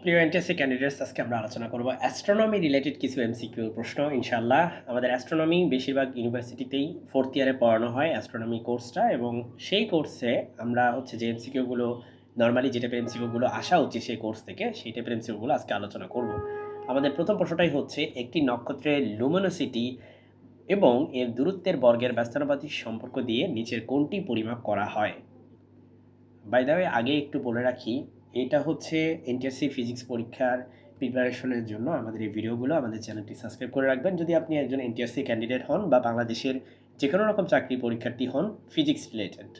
প্রিয় NTSC candidates, আজকে আমরা আলোচনা করব অ্যাস্ট্রোনমি রিলেটেড কিছু এমসিকিউ প্রশ্ন ইনশাআল্লাহ। আমাদের অ্যাস্ট্রোনমি বেশিরভাগ ইউনিভার্সিটিতেই 4th ইয়ারে পড়ানো হয় অ্যাস্ট্রোনমি কোর্সটা, এবং সেই কোর্সে আমরা যে এমসিকিউগুলো নর্মালি যে টাইপের এমসিকিউগুলো আসা উচিত সেই কোর্স থেকে, সেই টাইপের এমসিকিউগুলো আজকে আলোচনা করব। আমাদের প্রথম প্রশ্নটাই হচ্ছে, একটি নক্ষত্রের লুমিনোসিটি এবং এর দূরত্বের বর্গের ব্যস্তানুপাতিক সম্পর্ক দিয়ে নিচের কোনটি পরিমাপ করা হয়? বাই দ্য ওয়ে, আগে একটু বলে রাখি, এটা এনটিএসসি ফিজিক্স পরীক্ষার প্রিপারেশনের জন্য আমাদের এই ভিডিওগুলো। আমাদের চ্যানেলটি সাবস্ক্রাইব করে রাখবেন যদি আপনি একজন এনটিএসসি ক্যান্ডিডেট হন বা বাংলাদেশের যে কোনো রকম চাকরি পরীক্ষার্থী হন ফিজিক্স রিলেটেড।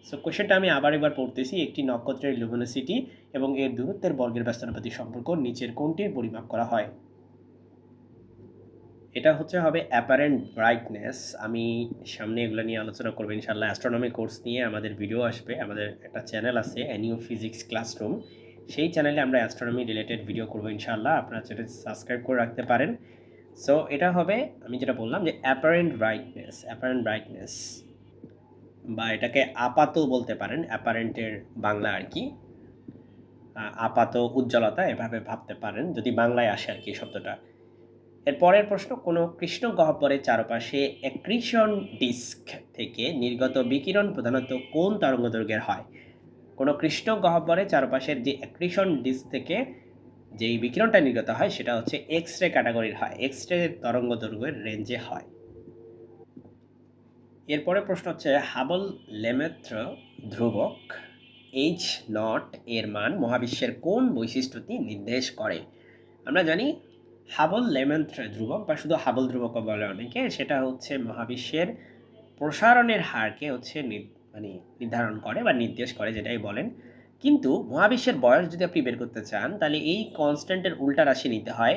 সো কোয়েশ্চেনটা আমি আবার একবার পড়তেছি। একটি নক্ষত্রের লুমিনোসিটি এবং এর দূরত্বের বর্গের ব্যস্তানুপাতিক সম্পর্ক নিচের কোনটির পরিমাপ করা হয়? এটা হবে অ্যাপারেন্ট ব্রাইটনেস। আমি সামনে এগুলো নিয়ে আলোচনা করবো ইনশাআল্লাহ। অ্যাস্ট্রোনমি কোর্স নিয়ে আমাদের ভিডিও আসবে। আমাদের একটা চ্যানেল আছে এনইউ ফিজিক্স ক্লাসরুম, সেই চ্যানেলে আমরা অ্যাস্ট্রোনমি রিলেটেড ভিডিও করবো ইনশাআল্লাহ। আপনারা চ্যানেল সাবস্ক্রাইব করে রাখতে পারেন। সো এটা আমি যেটা বললাম যে অ্যাপারেন্ট ব্রাইটনেস বা এটাকে আপাত বলতে পারেন, অ্যাপারেন্টের বাংলা আর কি, আপাত উজ্জ্বলতা এভাবে ভাবতে পারেন যদি বাংলায় আসে আর কি শব্দটা। এর পরের প্রশ্ন, কোনো কৃষ্ণ গহ্বরের চারপাশে অ্যাক্রিশন ডিস্ক থেকে নির্গত বিকিরণ প্রধানত কোন তরঙ্গদৈর্ঘ্যের হয়? কোনো কৃষ্ণ গহ্বরের চারপাশের যে অ্যাক্রিশন ডিস্ক থেকে যেই বিকিরণটা নির্গত হয় সেটা এক্স রে ক্যাটাগরির হয়, এক্স রে তরঙ্গদৈর্ঘ্যের রেঞ্জে হয়। এরপরে প্রশ্ন হাবল লেমেত্র ধ্রুবক এইচ নট এর মান মহাবিশ্বের কোন বৈশিষ্ট্যটি নির্দেশ করে? আমরা জানি হাবল লেমেন্থ ধ্রুবক বা শুধু হাবল ধ্রুবক বলে অনেকে, সেটা মহাবিশ্বের প্রসারণের হারকে নির্ধারণ করে বা নির্দেশ করে, যেটাই বলেন। কিন্তু মহাবিশ্বের বয়স যদি আপনি বের করতে চান তাহলে এই কনস্ট্যান্টের উল্টা রাশি নিতে হয়,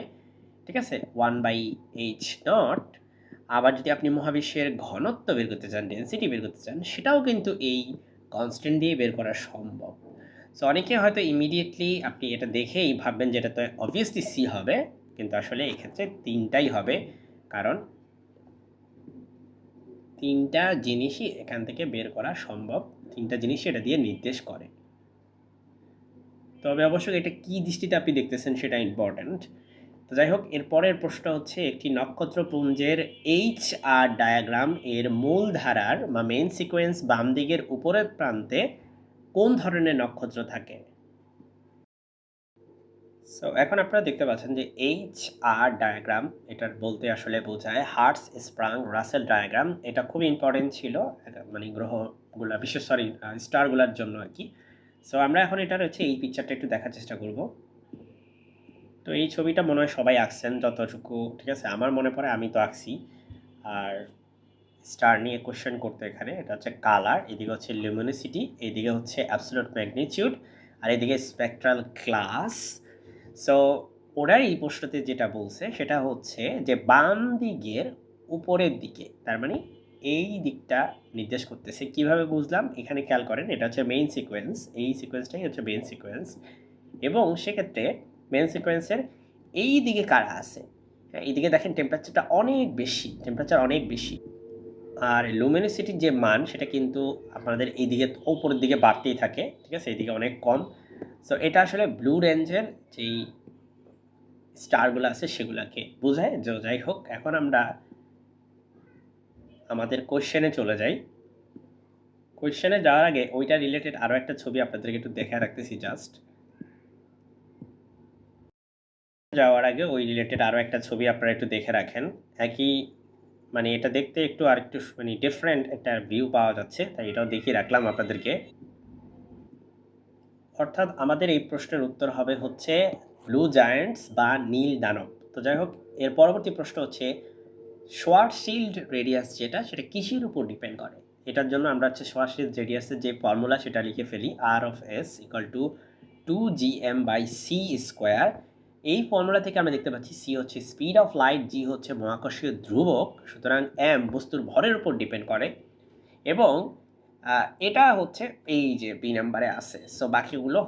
ঠিক আছে, 1/h0। আবার যদি আপনি মহাবিশ্বের ঘনত্ব বের করতে চান, ডেন্সিটি বের করতে চান, সেটাও কিন্তু এই কনস্ট্যান্ট দিয়ে বের করা সম্ভব। সো অনেকে হয়তো ইমিডিয়েটলি আপনি এটা দেখেই ভাববেন যে এটা তো অবভিয়াসলি সি হবে, কিন্তু আসলে এক্ষেত্রে তিনটাই হবে, কারণ তিনটা জিনিসই এখান থেকে বের করা সম্ভব, তিনটা জিনিসই এটা দিয়ে নির্দেশ করে। তবে অবশ্যই এটা কি দৃষ্টিতে আপনি দেখতেছেন সেটা ইম্পর্ট্যান্ট। তো যাই হোক, এর পরের প্রশ্ন একটি নক্ষত্রপুঞ্জের এইচ আর ডায়াগ্রাম এর মূল ধারার বা মেইন সিকোয়েন্স বাম দিকের উপরের প্রান্তে কোন ধরনের নক্ষত্র থাকে? সো এখন আপনারা দেখতে পাচ্ছেন যে এইচ আর ডায়াগ্রাম, এটার বলতে আসলে বোঝায় হার্টস স্প্রাং রাসেল ডায়াগ্রাম। এটা খুব ইম্পর্টেন্ট ছিল গ্রহগুলা, বিশেষ স্টারগুলার জন্য আর কি। সো আমরা এখন এটার এই পিকচারটা একটু দেখার চেষ্টা করব। তো এই ছবিটা মনে হয় সবাই আঁকছেন যতটুকু, ঠিক আছে, আমার মনে পড়ে আমি তো আঁকছি। আর স্টার নিয়ে কোশ্চেন করতে এখানে এটা কালার, এদিকে লুমিনোসিটি, এদিকে অ্যাবসলিউট ম্যাগনিটিউড, আর এদিকে স্পেকট্রাল ক্লাস। সো ওরা এই প্রশ্নতে যেটা বলছে সেটা যে বাম দিকের উপরের দিকে, তার মানে এই দিকটা নির্দেশ করতেছে। কিভাবে বুঝলাম এখানে খেয়াল করেন, এটা মেইন সিকোয়েন্স, এই সিকোয়েন্সটাই মেইন সিকোয়েন্স, এবং সেক্ষেত্রে মেইন সিকোয়েন্সের এই দিকে কারা আছে, এইদিকে দেখেন টেম্পারেচার অনেক বেশি, আর লুমিনোসিটির যে মান সেটা কিন্তু আপনাদের এইদিকে উপরের দিকে বাড়তেই থাকে, ঠিক আছে, এইদিকে অনেক কম। সো এটা আসলে ব্লু রেঞ্জের যেই স্টারগুলো আছে সেগুলোকে বোঝায়। যাই হোক, এখন আমরা আমাদের কোশ্চেনে চলে যাই। কোশ্চেনে যাওয়ার আগে ওইটা রিলেটেড আরও একটা ছবি আপনাদেরকে একটু দেখে রাখতেছি জাস্ট। যাওয়ার আগে ওই রিলেটেড আরও একটা ছবি আপনারা একটু দেখে রাখেন। একই এটা দেখতে একটু আরেকটু ডিফারেন্ট একটা ভিউ পাওয়া যাচ্ছে, তাই এটাও দেখিয়ে রাখলাম আপনাদেরকে। অর্থাৎ আমাদের এই প্রশ্নের উত্তর হবে ব্লু জায়ান্টস বা নীল দানব। তো যাই হোক, এর পরবর্তী প্রশ্ন শোয়ারশিল্ড রেডিয়াস যেটা, সেটা কিসের উপর ডিপেন্ড করে? এটার জন্য আমরা শোয়ারশিল্ড রেডিয়াসের যে ফর্মুলা সেটা লিখে ফেলি, R(s) = 2gm/c²। এই ফর্মুলা থেকে আমরা দেখতে পাচ্ছি সি স্পিড অফ লাইট, জি মহাকর্ষীয় ধ্রুবক, সুতরাং এম বস্তুর ভরের উপর ডিপেন্ড করে, এবং এটা এই যে বি নাম্বারে আছে। সো বাকিগুলো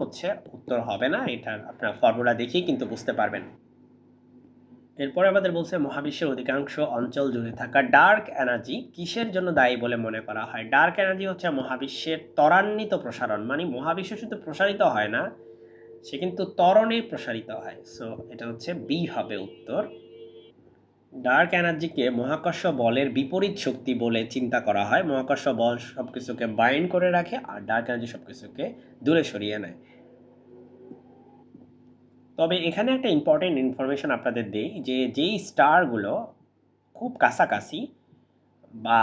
উত্তর হবে না, এটা আপনার ফর্মুলা দেখেই কিন্তু বুঝতে পারবেন। এরপরে আমাদের বলছে মহাবিশ্বের অধিকাংশ অঞ্চল জুড়ে থাকা ডার্ক এনার্জি কিসের জন্য দায়ী বলে মনে করা হয়? ডার্ক এনার্জি মহাবিশ্বের ত্বরান্বিত প্রসারণ, মানে মহাবিশ্ব শুধু প্রসারিত হয় না, সে কিন্তু ত্বরণে প্রসারিত হয়। সো এটা হচ্ছে বি হবে উত্তর। ডার্ক এনার্জিকে মহাকর্ষ বলের বিপরীত শক্তি বলে চিন্তা করা হয়। মহাকর্ষ বল সবকিছুকে বাইন্ড করে রাখে আর ডার্ক এনার্জি সবকিছুকে দূরে সরিয়ে নেয়। তবে এখানে একটা ইম্পর্টেন্ট ইনফরমেশন আপনাদের দেই যে যেই স্টারগুলো খুব কাছাকাছি বা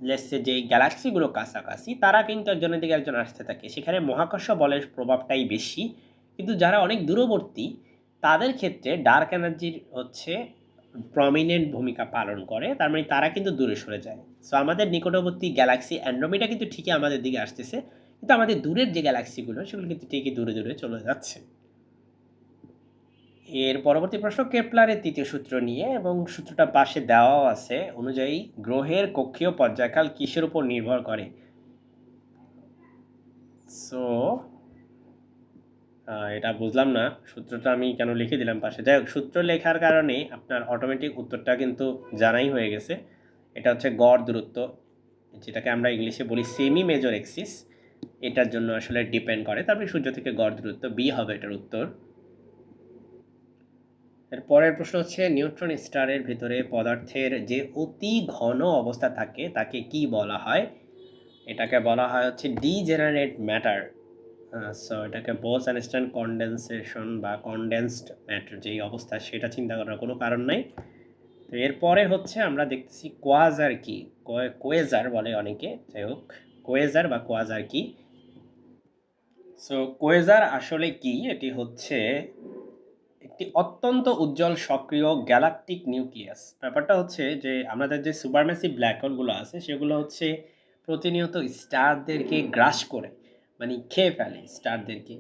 লেটস সে যেই গ্যালাক্সিগুলো কাছাকাছি তারা কিন্তু একজনের দিকে একজন আসতে থাকে, সেখানে মহাকর্ষ বলের প্রভাবটাই বেশি। কিন্তু যারা অনেক দূরবর্তী তাদের ক্ষেত্রে ডার্ক এনার্জির হচ্ছে প্রমিনেন্ট ভূমিকা পালন করে, তার মানে তারা কিন্তু দূরে সরে যায়। সো আমাদের নিকটবর্তী গ্যালাক্সি অ্যান্ড্রোমেডা কিন্তু ঠিকই আমাদের দিকে আসতেছে, কিন্তু আমাদের দূরের যে গ্যালাক্সিগুলো সেগুলো কিন্তু ঠিকই দূরে দূরে চলে যাচ্ছে। এর পরবর্তী প্রশ্ন কেপলারের তৃতীয় সূত্র নিয়ে, এবং সূত্রটা পাশে দেওয়াও আছে অনুযায়ী গ্রহের কক্ষীয় পর্যায়কাল কিসের উপর নির্ভর করে? সো এটা বুঝলাম না সূত্রটা আমি কেন লিখে দিলাম পাশে। যাই হোক, সূত্র লেখার কারণে আপনার অটোমেটিক উত্তরটা কিন্তু জানাই হয়ে গেছে। এটা হচ্ছে গড় দূরত্ব, যেটাকে আমরা ইংলিশে বলি সেমি মেজর এক্সিস, এটার জন্য আসলে ডিপেন্ড করে। তারপরে সূর্য থেকে গড় দূরত্ব, বি হবে এটার উত্তর। এর পরের প্রশ্ন হচ্ছে নিউট্রন স্টারের ভিতরে পদার্থের যে অতি ঘন অবস্থা থাকে তাকে কি বলা হয়? এটাকে বলা হয় হচ্ছে ডিজেনারেট ম্যাটার। সো এটাকে বোস-আইনস্টাইন কনডেনসেশন বা কনডেন্সড ম্যাটার যেই অবস্থা, সেটা চিন্তা করার কোনো কারণ নাই। তো এরপরে হচ্ছে আমরা দেখতেছি কোয়াজার কি, কোয়েজার বলে অনেকে, যাই হোক কোয়েজার বা কোয়াজার কি। সো কোয়েজার আসলে কি? এটি হচ্ছে একটি অত্যন্ত উজ্জ্বল সক্রিয় গ্যালাকটিক নিউক্লিয়াস। ব্যাপারটা হচ্ছে যে আমাদের যে সুপারম্যাসিভ ব্ল্যাক হোলগুলো আছে সেগুলো হচ্ছে প্রতিনিয়ত স্টারদেরকে গ্রাস করে, মানে খেয়ে ফেলে স্টারদেরকে।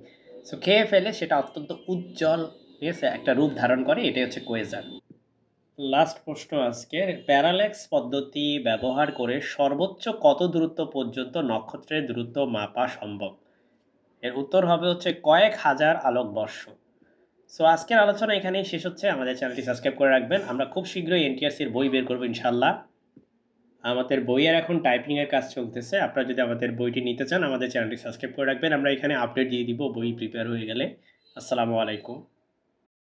সো খেয়ে ফেলে সেটা অত্যন্ত উজ্জ্বল, ঠিক আছে, একটা রূপ ধারণ করে, এটাই হচ্ছে কোয়েজার। লাস্ট প্রশ্ন আজকের, প্যারাল্যাক্স পদ্ধতি ব্যবহার করে সর্বোচ্চ কত দূরত্ব পর্যন্ত নক্ষত্রের দূরত্ব মাপা সম্ভব? এর উত্তর হবে হচ্ছে কয়েক হাজার আলোকবর্ষ। সো আজকের আলোচনা এখানেই শেষ হচ্ছে। আমাদের চ্যানেলটি সাবস্ক্রাইব করে রাখবেন। আমরা খুব শীঘ্রই এনটিআরসির বই বের করবো ইনশাল্লাহ। আমাদের বইয়ের এখন টাইপিংয়ের কাজ চলতেছে। আপনারা যদি আমাদের বইটি নিতে চান আমাদের চ্যানেলটি সাবস্ক্রাইব করে রাখবেন। আমরা এখানে আপডেট দিয়ে দিব বই প্রিপেয়ার হয়ে গেলে। আসসালামু আলাইকুম।